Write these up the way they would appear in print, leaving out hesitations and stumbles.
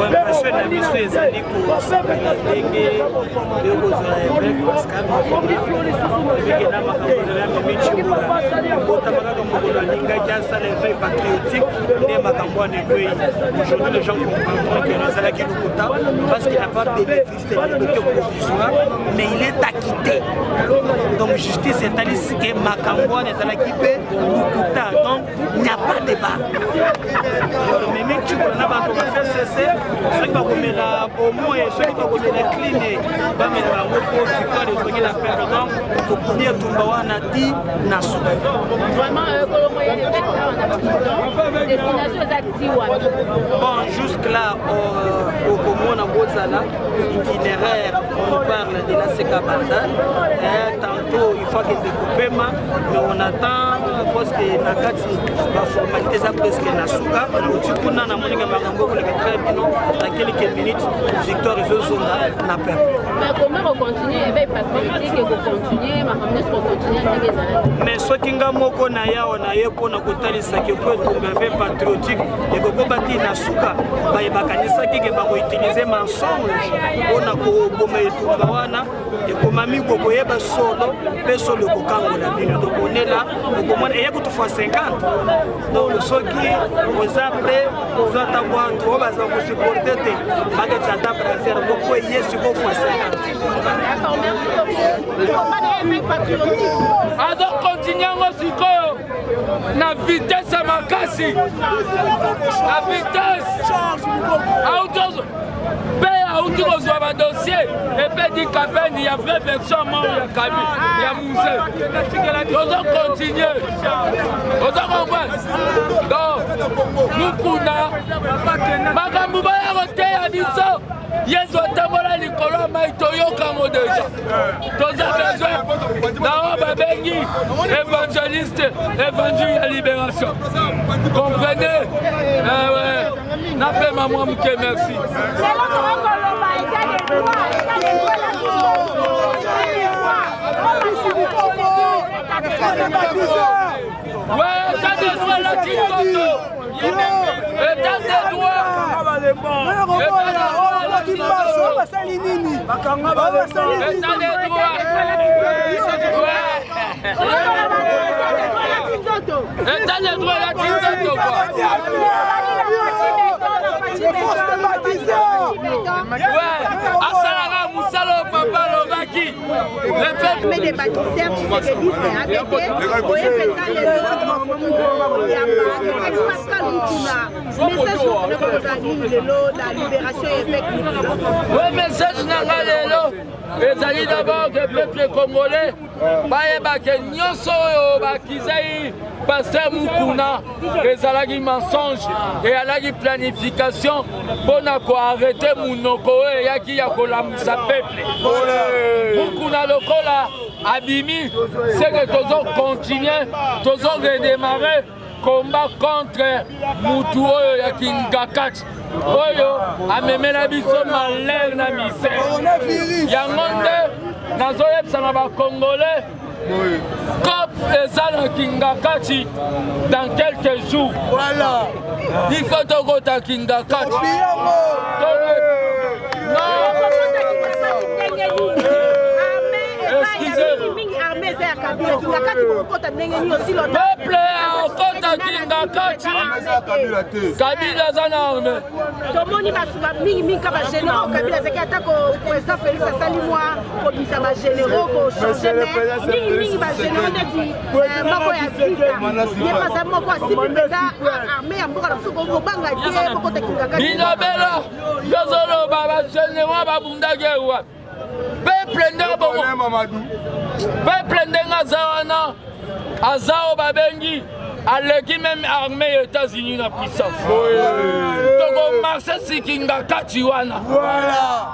impression na biso ezali kosakana ndenge ekozala évêque Pascal ndenge na makambo ezala memi Chimbola botama kaka mokolo alingaki asala éveil patriotique nde makambo wana ekwei. Aujourd'hui les gens comprendront que nazalaki lokuta parce qu'il n'a pas bénéficié de la liberté provisoire mais il est acquitté. Donc justice etalisi ke makambo wana ezalaki mpe lokuta, donc il n'y a pas de débat. Memi Chimbola na bato bafaire cesser soki bakomela omoye soki bakomela cline bamela bango po victoire ezongi na perte, donc tokuni etumba wana ti na suka. Bon, jusque-là, au Comona Bozala, itinéraire, on parle de la Sekabanda. Tantôt, il faut que tu coupes, mais on attend parce que la formalité est presque na suka. On a dans quelques minutes, victoire est na perte. Mais comment on continue avec patriotique et vous continuez, ma famille pour continuer avec les années. Mais ce qui nga moko na ya on a eu pour na kotalisa que pour tomber patriotique et que bati na suka ba bakanisa ki ke ba ko utiliser mensonge on a ko bomba etumba wana et ko mami ko yeba solo pe solo ko kangola bino to bonela ko mona e ko to fois 50. Donc ce qui aux après aux attaquants to ba za ko supporter te ba ke tata braser ko ko yesu ko fois 50. Ado continuer sikoyo na vitesse makasi na vitesse autos pe autos zo ba dossier et pe di kapeni ya vrai version mort ya kabi ya musée dozo continuer dozo comprendre donc mukuna makambu ba ya rote ya biso yezo tambola likolo mai toyoka mo déjà toza besoin d'ao babengi évangéliste évangile à libération comprenez ouais n'a pas maman muke merci ouais t'as des droits là Kingoto t'as des droits mais les bâtisseurs qui se disent avec la libération oui, message Nagalelo, ezali d'abord que le peuple congolais bayeba ke nyonso oyo bakizai Pasteur Mukuna ezalaki mensonge et alaki planification pona ko arrêter munoko eyaki ya kolamusa peuple. Mukuna lokola abimi c'est que tozo continuer tozo redémarrer combat contre mutu oyo ya Kingakati oyo amemela biso malheur na misère yango nde nazoyebisa na bakongolais COP eza na Kingakati dans quelques jours. Voilà. Il faut tokota Kingakati. Excusez. Peuple en kota Kingakati. Kabila zana armée. Tomoni basuba mingi kaba généraux Kabila zaki atako président Félix asali moi ko bisa ba généraux ko changer mingi ba généraux neti mako ya sika ye pasa moko asibi pesa armée ya mboka ko banga tie ko ta Kingakati. Binabela yozolo baba généraux babundage wa. Peuple ndabo peuple ndenga zawana azao babengi aleki même armée des États-Unis na puissance. Togo marché Kingakati wana. Voilà.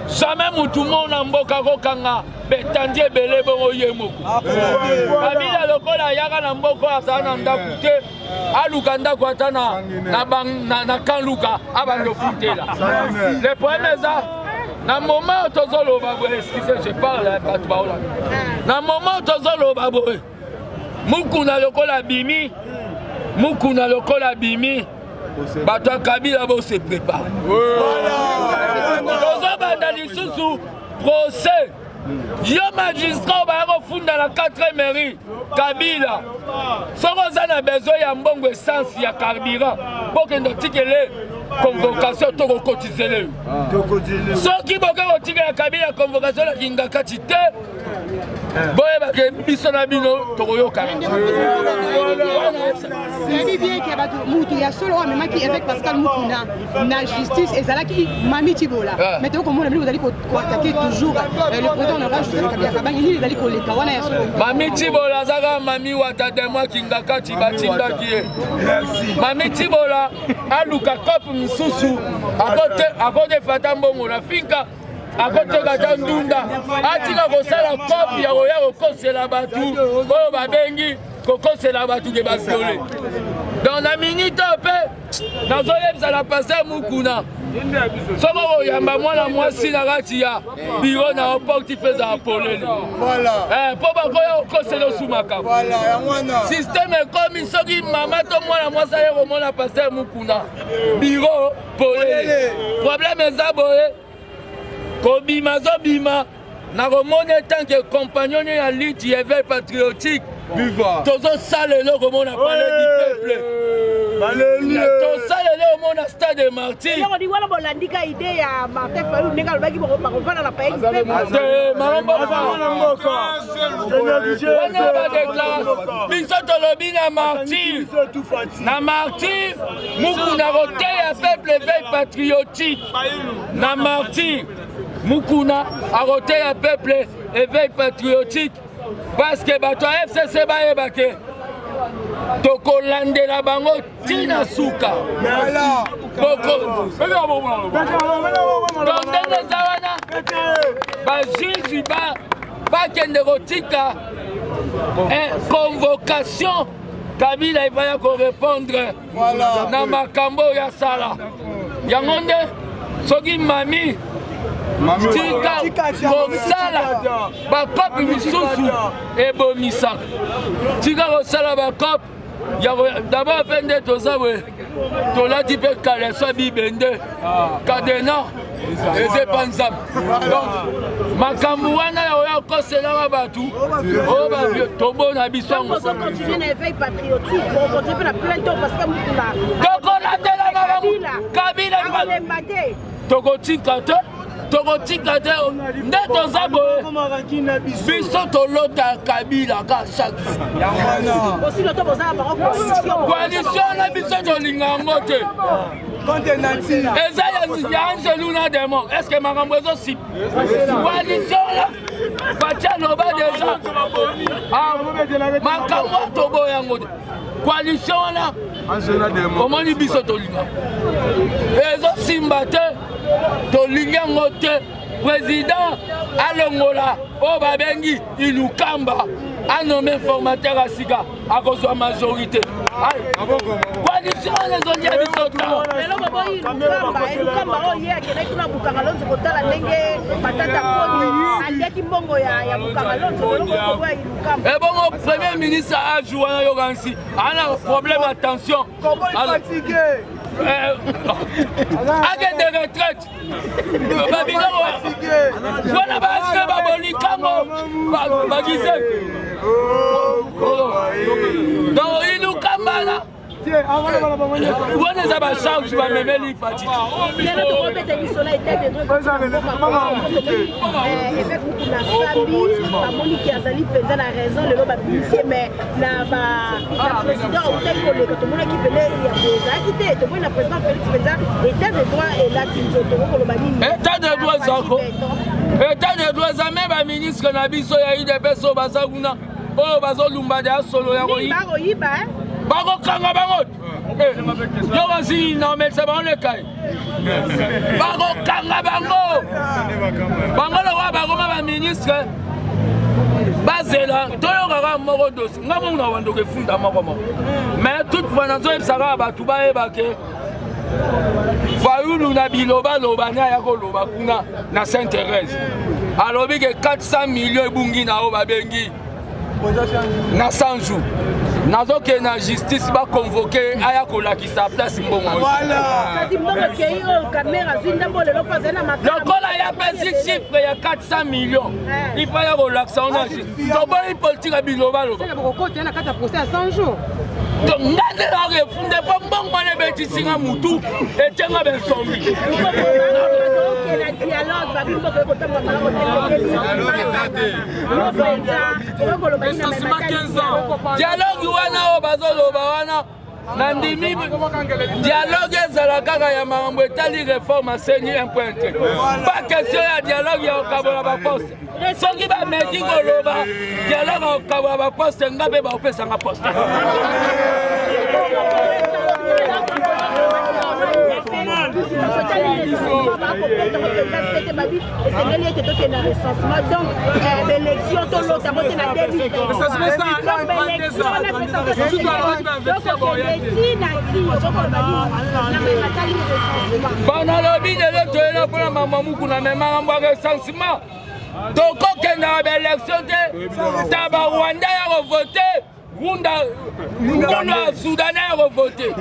Jamais mutu mona mboka kokanga betandie belé bongo yemoko. Kabila lokola yaka na mboko azana ndaku te aluka ndaku atana na kanluka abando futela. Le problème est ça. Na moment tozolo babo excusez je parle pas tout baola. Na moment tozolo babo Mukuna lokola bimi bato ya Kabila se prépare. Tozobanda lisusu procès. Yo magistrat bayako funda la 4e mairie Kabila. Soko za na besoin ya mbongo essence ya carburant. Bokendo tikele convocation to cotiser. Soki bokako tikela Kabila convocation la kingaka tite. Boye bake biso na bino tokoyoka. C'est bien qu'il y a mutu ya solo wa memaki avec Pascal Mukuna na justice ezalaki Mami Tibola. Mais to comment vous allez attaquer toujours le président honorable Joseph Kabila Kabangi ni ezali koleka wana ya solo. Mami Tibola zaka mami watata moi kingaka tibatinda kiye. Merci. Mami Tibola aluka kopu misusu akote fata mbongo na finka akoteka ta ndunda atika kosala kopi ya koya kokosela batu oyo babengi kokosela batu ke baviole. Dans la minute mpe nazoyebisa na Pasteur Mukuna soko koyamba mwana mwasi na kati ya biro na oportif ezala polele mpo bakoya kokosela osumaka systeme ekomi soki mama to mwana mwasi aye komona Pasteur Mukuna biro polele. Problème eza boye kobima zobima na komona tant que compagnon ya lutte éveil patriotique tozo salelo komona palais du peuple to salelo komona stade de Martyrs yo di wala bolandika idée ya Martin Fayulu nenga lobaki bakofana na palais du peuple marombo wana badeklara biso tolobi na Martyrs Mukuna koteya peuple éveil patriotique na Martyrs Mukuna a roté un peuple éveil patriotique parce que bato FCC bayebake tokolande la bango tina suka boko donc les zawana ba juge ba kende kotika convocation Kabila va ko répondre na makambo ya sala yango nde soki mami tika kosala bakopi misusu ebomisaka tika kosala bakopi d'abord mpe nde toza boye tolati mpe kaleso bibende kadena eze pa nzambe donc makambo wana oyo koselaka bato oyo tobona biso yango tokolandela makambo Kabila tokotika te nde toza boye biso tolota Kabila ka chaque coalition na biso tolinga yango te eza ya Angelou na Demon. Est-ce que makambo ezosipa coalition la batia loba deja makambo toboya yango te coalition wana omoni biso tolinga ezosimba te tolingi yango te. Président alongola o babengi Ilukamba anome formateur à Sika à cause de la majorité. Coalition les ondia bisota. Lelo boboyi Ilukamba o ye akele kuna Bukangalonzo kotala ndenge patata koni andeki mbongo ya Bukangalonzo lelo boboyi Ilukamba. Et bon premier ministre a joué à Yogansi. On a problème attention. Fatigué. Avec des retraites. Voilà, parce donc il nous camala. Wana ba charge ba memeli fatigué. Lelo to kopete bisola etete de trucs. Avec beaucoup na famille, ba Monique azali penza na raison lelo ba policier mais na ba président au tel que le to mona ki pele ya boza kité to mona président Félix Penza état de droit et là kinzo to ko lo banini. État de droit zako. État de droit za même ba ministre na biso ya IDPS bazakuna. Oh bazolumba da solo ya koyi. Ba koyiba Bako kanga bango. Yo wasi na metse bango le kai. Bako kanga bango. Bango lo wa bango ma ministre. Bazela toyo kaka moko dosi. Ngamo na wando ke funda moko moko. Mais toutefois nazo ebsaka batu ba ebake. Fayulu na biloba loba na ya ko loba kuna na Sainte-Thérèse. Alobi ke 400 millions ebungi na o babengi. na 100 jours nazoke na justice baconvoke aya kolakisa place mbongo lokola ya pesi chiffre ya 400 millions ifa ya kolakisa ona justice toboni politique ya bilobaloba donc ngazela refunde po mbongo wana ebetisinga mutu etenga bensombi dialogue wana oyo bazoloba wana nandimi dialogue ezala kaka ya makambo etali réforme asenyi impointe pas question ya dialogue ya kokabola baposte soki bameki koloba dialogue ya kokabola baposte nga mpe baopesanga poste banalobi lelo toyela mpona mamamuku na memanga recensement tokokendaka baélection te ta barwanda ya kovote ngondo ya soudanais ya kovote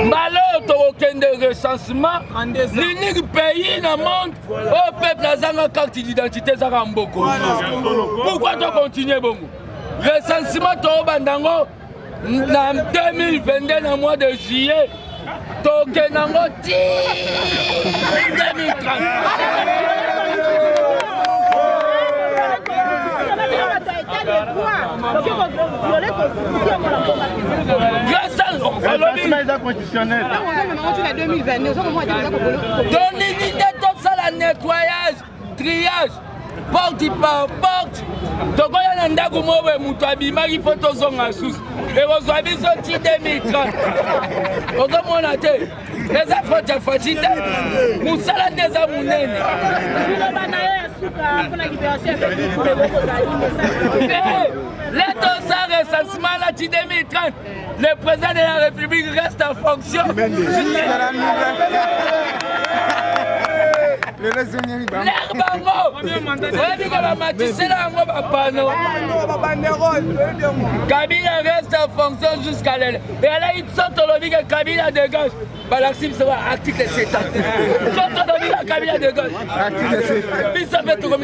mbala oyo tokokende recensement l'unique pays na monde oyo peuple azanga carte d'identité ezaka mboko pourquoi tokontinue bongo recensement tokobandango na 2022 na mois de juillet tokendango ti 2030 tosala nettoyage triage porte par porte tokoya na ndako mobe moto abimaki mpo tozonga susu ekozwa biso ti 2030 ozomona te eza faute ya faci te mosala nde eza monene L'état recensement là, 2030, le président de la République reste en fonction. Kabila reste en fonction jusqu'à l'aile. Et là, ils sont au que Kabila dégage. Balaxim sera article 70. Ils sont au que Kabila dégage. Article 70.